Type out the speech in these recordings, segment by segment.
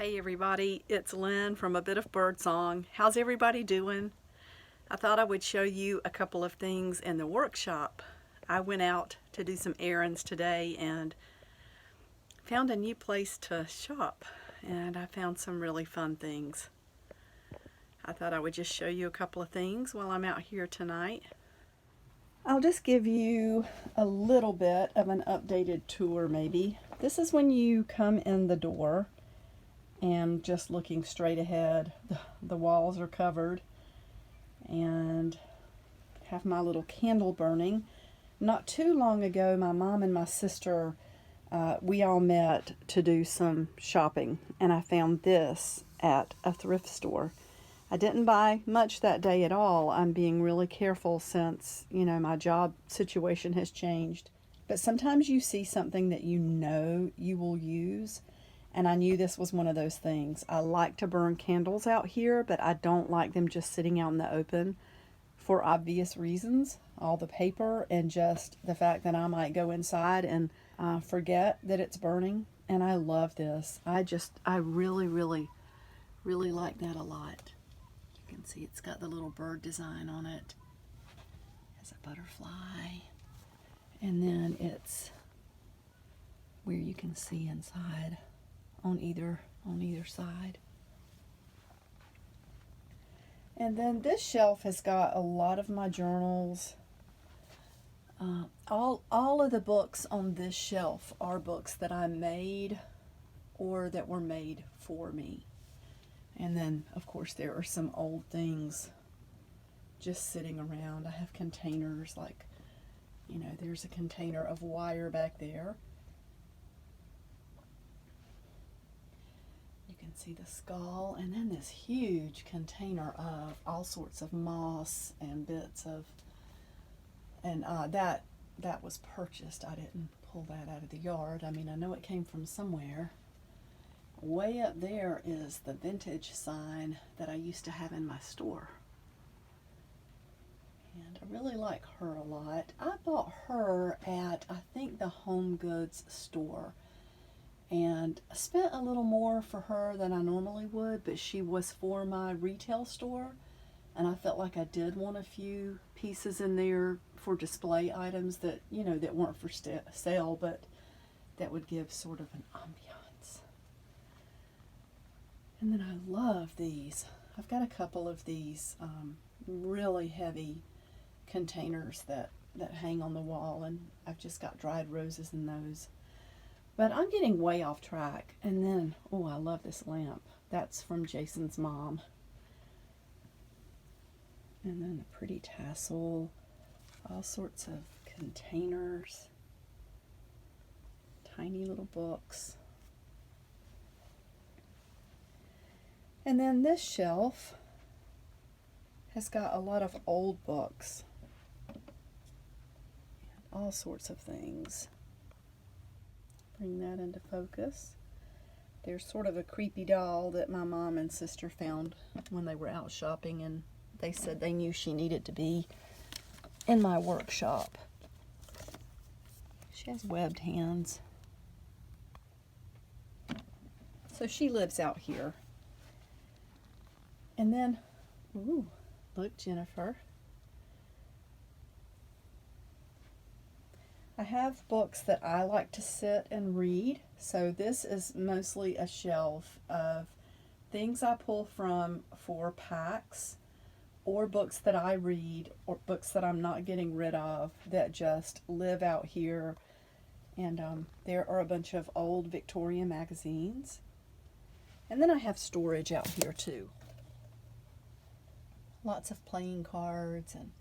Hey everybody, it's Lynn from A Bit of Birdsong. How's everybody doing? I thought I would show you a couple of things in the workshop. I went out to do some errands today and found a new place to shop, and I found some really fun things. I thought I would just show you a couple of things while I'm out here tonight. I'll just give you a little bit of an updated tour maybe. This is when you come in the door. And just looking straight ahead, the walls are covered, and have my little candle burning. Not too long ago, my mom and my sister, we all met to do some shopping, and I found this at a thrift store. I didn't buy much that day at all. I'm being really careful since, my job situation has changed. But sometimes you see something that you know you will use. And I knew this was one of those things. I like to burn candles out here, but I don't like them just sitting out in the open for obvious reasons. All the paper and just the fact that I might go inside and forget that it's burning. And I love this. I really, really, really like that a lot. You can see it's got the little bird design on it. It has a butterfly. And then it's where you can see inside. On either side. And then this shelf has got a lot of my journals. All of the books on this shelf are books that I made or that were made for me. And then, of course, there are some old things just sitting around. I have containers like, there's a container of wire back there. See the skull, and then this huge container of all sorts of moss and bits of, and that was purchased. I didn't pull that out of the yard. I mean, I know it came from somewhere. Way up there is the vintage sign that I used to have in my store, and I really like her a lot. I bought her at, I think, the Home Goods store. And I spent a little more for her than I normally would, but she was for my retail store, and I felt like I did want a few pieces in there for display items that, that weren't for sale, but that would give sort of an ambiance. And then I love these. I've got a couple of these really heavy containers that hang on the wall, and I've just got dried roses in those. But I'm getting way off track. And then, I love this lamp. That's from Jason's mom. And then a pretty tassel. All sorts of containers. Tiny little books. And then this shelf has got a lot of old books. All sorts of things. Bring that into focus. There's sort of a creepy doll that my mom and sister found when they were out shopping, and they said they knew she needed to be in my workshop. She has webbed hands. So she lives out here. And then, look, Jennifer. I have books that I like to sit and read, so this is mostly a shelf of things I pull from for packs, or books that I read, or books that I'm not getting rid of that just live out here. And there are a bunch of old Victorian magazines. And then I have storage out here too. Lots of playing cards and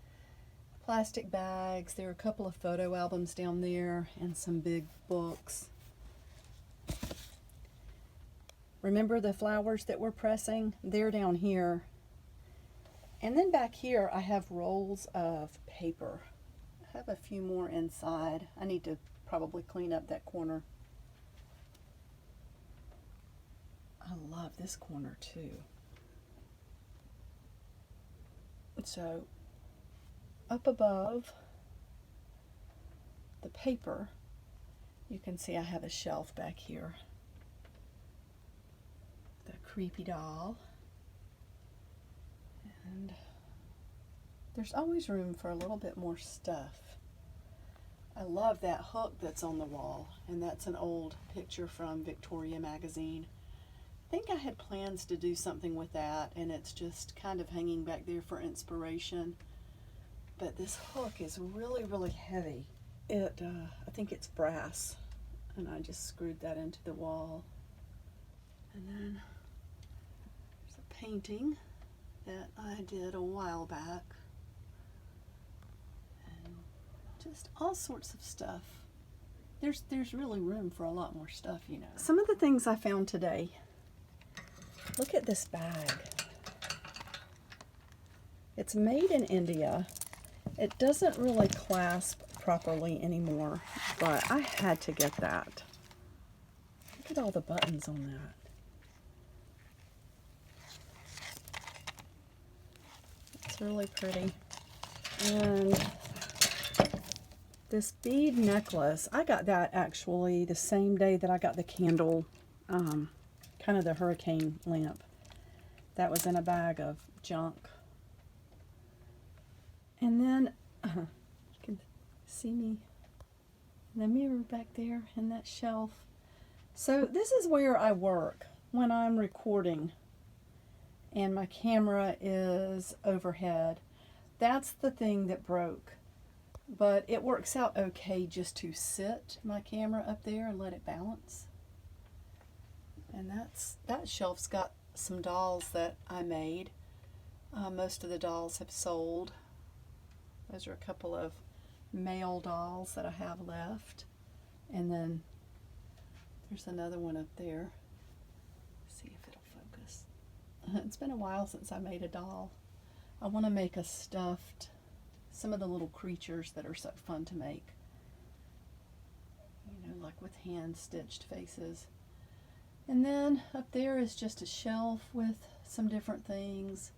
plastic bags. There are a couple of photo albums down there and some big books. Remember the flowers that we're pressing? They're down here. And then back here I have rolls of paper. I have a few more inside. I need to probably clean up that corner. I love this corner too. So up above the paper, you can see I have a shelf back here. the creepy doll. And there's always room for a little bit more stuff. I love that hook that's on the wall, and that's an old picture from Victoria magazine. I think I had plans to do something with that, and it's just kind of hanging back there for inspiration. But this hook is really, really heavy. I think it's brass, and I just screwed that into the wall. And then there's a painting that I did a while back. And just all sorts of stuff. There's really room for a lot more stuff, you know. Some of the things I found today. Look at this bag. It's made in India. It doesn't really clasp properly anymore, but I had to get that. Look at all the buttons on that. It's really pretty. And this bead necklace, I got that actually the same day that I got the candle, kind of the hurricane lamp. That was in a bag of junk. And then, you can see me in the mirror back there in that shelf. So this is where I work when I'm recording and my camera is overhead. That's the thing that broke. But it works out okay just to sit my camera up there and let it balance. And that shelf's got some dolls that I made. Most of the dolls have sold. Those are a couple of male dolls that I have left. And then there's another one up there. Let's see if it'll focus. It's been a while since I made a doll. I want to make a stuffed, some of the little creatures that are so fun to make. You know, like with hand-stitched faces. And then up there is just a shelf with some different things.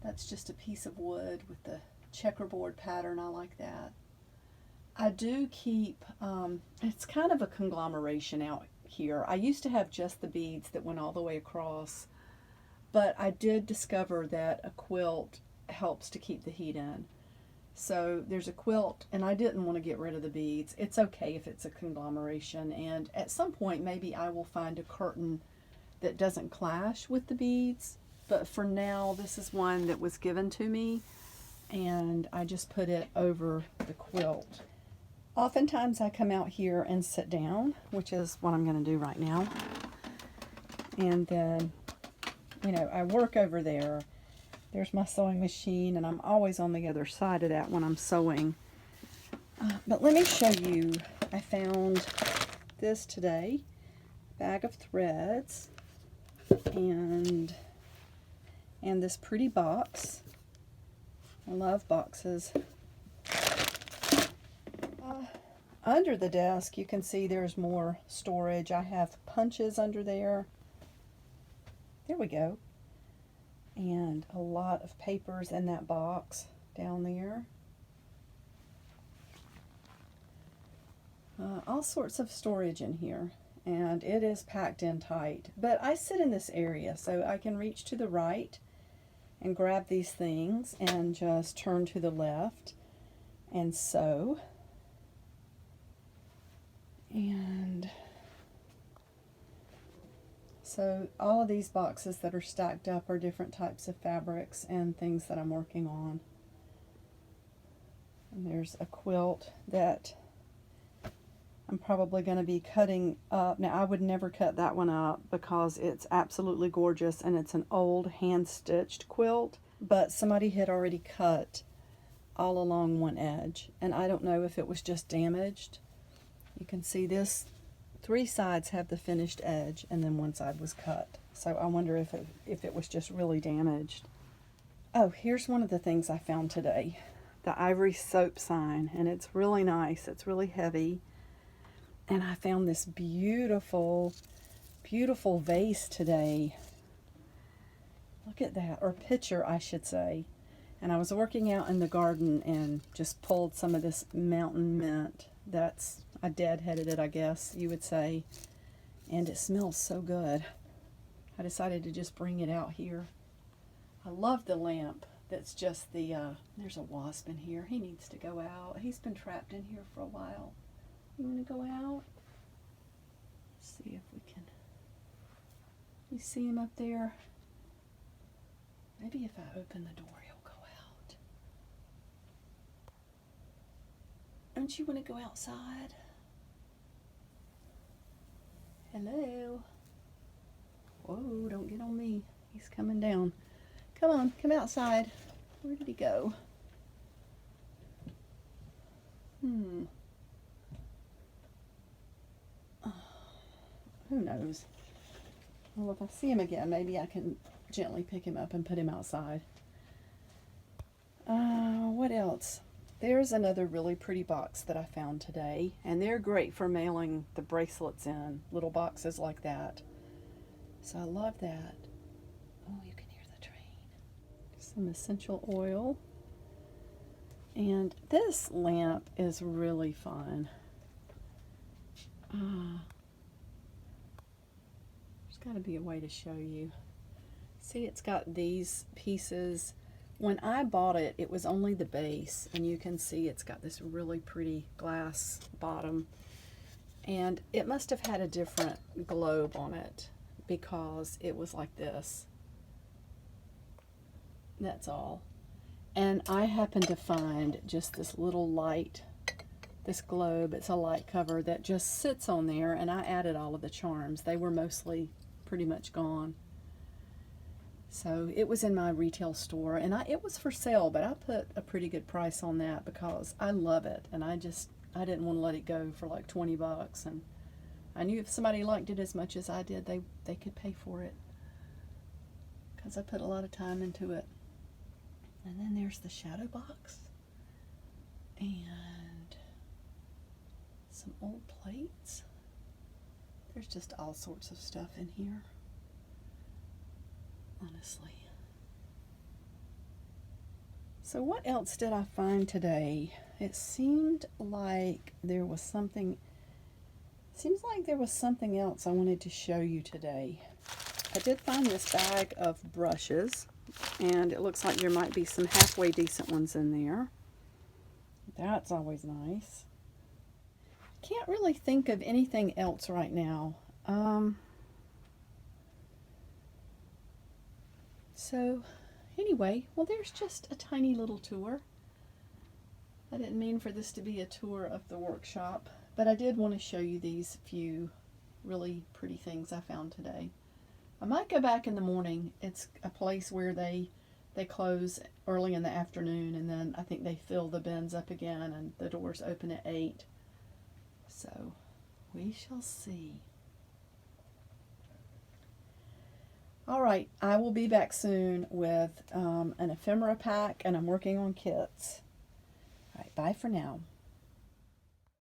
That's just a piece of wood with the checkerboard pattern. I like that. I do keep, it's kind of a conglomeration out here. I used to have just the beads that went all the way across, but I did discover that a quilt helps to keep the heat in. So there's a quilt, and I didn't want to get rid of the beads. It's okay if it's a conglomeration, and at some point maybe I will find a curtain that doesn't clash with the beads, but for now this is one that was given to me, and I just put it over the quilt. Oftentimes I come out here and sit down, which is what I'm going to do right now, and then, you know, I work over there. There's my sewing machine, and I'm always on the other side of that when I'm sewing. But let me show you, I found this today, bag of threads, and this pretty box. I love boxes. Under the desk, you can see there's more storage. I have punches under there. There we go. And a lot of papers in that box down there. All sorts of storage in here, and it is packed in tight. But I sit in this area, so I can reach to the right and grab these things and just turn to the left and sew. And so all of these boxes that are stacked up are different types of fabrics and things that I'm working on. And there's a quilt that I'm probably going to be cutting up. Now, I would never cut that one up because it's absolutely gorgeous and it's an old hand-stitched quilt, but somebody had already cut all along one edge, and I don't know if it was just damaged. You can see this, 3 sides have the finished edge, and then one side was cut. So I wonder if it was just really damaged. Oh, here's one of the things I found today. The ivory soap sign, and it's really nice. It's really heavy. And I found this beautiful, beautiful vase today. Look at that, or picture, I should say. And I was working out in the garden and just pulled some of this mountain mint. I deadheaded it, I guess you would say. And it smells so good. I decided to just bring it out here. I love the lamp that's just the, there's a wasp in here. He needs to go out. He's been trapped in here for a while. You want to go out? Let's see if we can. You see him up there? Maybe if I open the door, he'll go out. Don't you want to go outside? Hello? Whoa, don't get on me. He's coming down. Come on, come outside. Where did he go? Who knows? Well, if I see him again, maybe I can gently pick him up and put him outside. What else? There's another really pretty box that I found today, and they're great for mailing the bracelets in, little boxes like that. So I love that. Oh, you can hear the train. Some essential oil. And this lamp is really fun. There's got to be a way to show you. See, it's got these pieces. When I bought it, it was only the base, and you can see it's got this really pretty glass bottom. And it must have had a different globe on it because it was like this. That's all. And I happened to find just this little light, this globe. It's a light cover that just sits on there, and I added all of the charms. They were mostly pretty much gone. So it was in my retail store, and it was for sale, but I put a pretty good price on that because I love it, and I didn't want to let it go for like 20 bucks, and I knew if somebody liked it as much as I did, they could pay for it because I put a lot of time into it. And then there's the shadow box and some old plates. There's just all sorts of stuff in here. Honestly. So what else did I find today? It seemed like there was something, else I wanted to show you today. I did find this bag of brushes, and it looks like there might be some halfway decent ones in there. That's always nice. Can't really think of anything else right now. So anyway, well, there's just a tiny little tour. I didn't mean for this to be a tour of the workshop, but I did want to show you these few really pretty things I found today. I might go back in the morning. It's a place where they close early in the afternoon, and then I think they fill the bins up again, and the doors open at 8. So we shall see. All right, I will be back soon with an ephemera pack, and I'm working on kits. All right, bye for now.